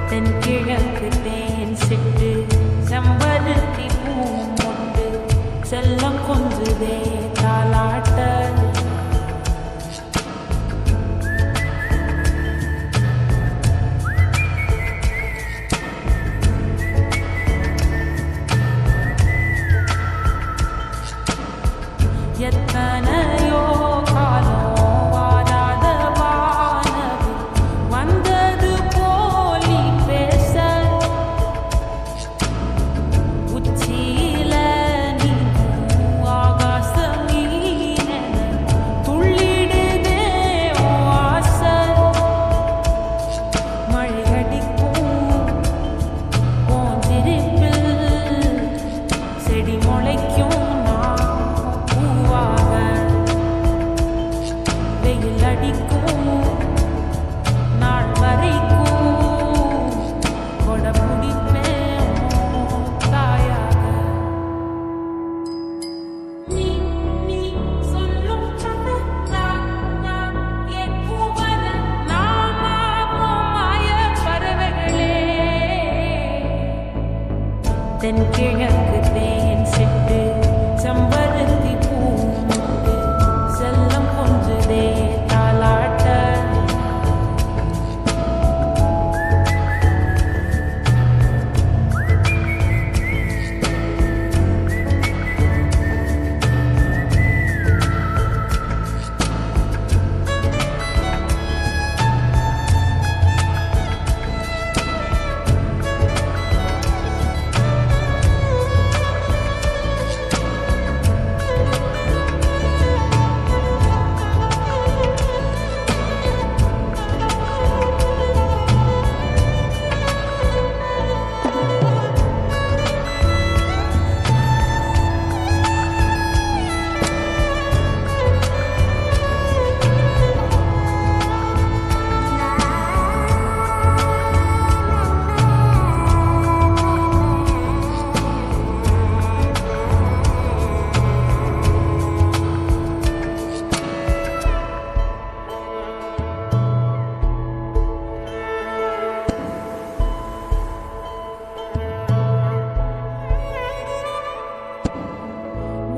தென்கிழக்கு தேன் சிட்டு செம்பருத்தி பூ மொட்டு செல்லம் கொஞ்சுதே தாலாட்ட எத்தனையோ காலம் வாராத வானது வந்தது போலி பேச உச்சியில நீ ஆகாசம் மீன துள்ளிடுதே ஆசை மழையடிக்கும் போஞ்சிருப்பில் செடி முளைக்கும் நாள் வரைக்கும் கொட பிடிப்பேன் தாயாக நீ நீ சொல்லும் தென்கிழக்கு தேன் சிட்டு செம்பருத்தி பூ மொட்டு செல்லம் கொஞ்சுதே தாலாட்ட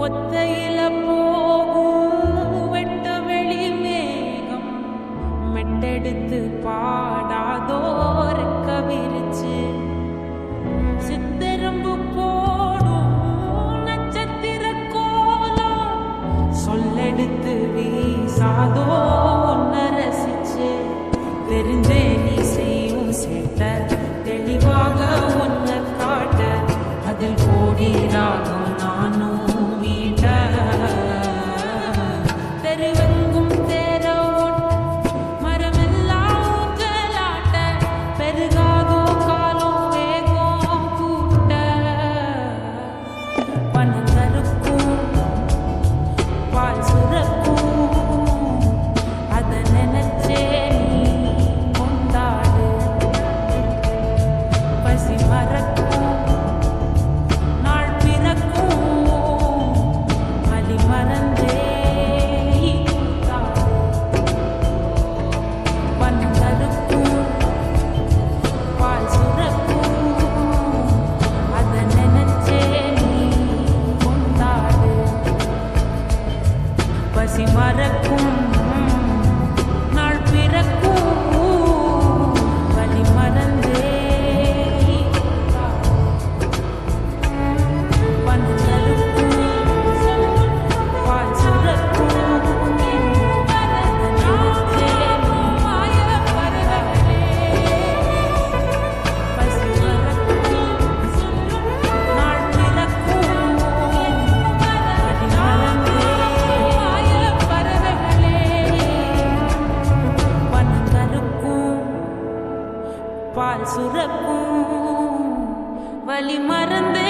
ஒத்தையில போகும் வெட்ட வெளி மேகம் மெட்டெடுத்து பாடாதோர் கவிரிச்சு சித்தரம்பு போடும் நட்சத்திர கோலம் சொல்லெடுத்து வீசாதோ ஒன்ன ரசிச்சு தெரிஞ்சே நீ செய்யும் சேட்ட தெளிவாக ஒன்ன காட்ட அதில் கோடி ராகம் நானும் தெருவெங்கும் தேர மரமெல்லாம் ஊஞ்சலாட்ட பெருகாதோ காலம் வேகம் கூட்ட பணம் தருக்கும் பால் சுரக்கும் அதை நினைச்சே நீ கொண்டாடு பசி மறக்கும் மறக்கும் நாள் பிறக்கும் வழி மறந்தே பந்தலுக்கும் பால் சுரக்கும் பால் சுரக்கும் வழி மறந்தே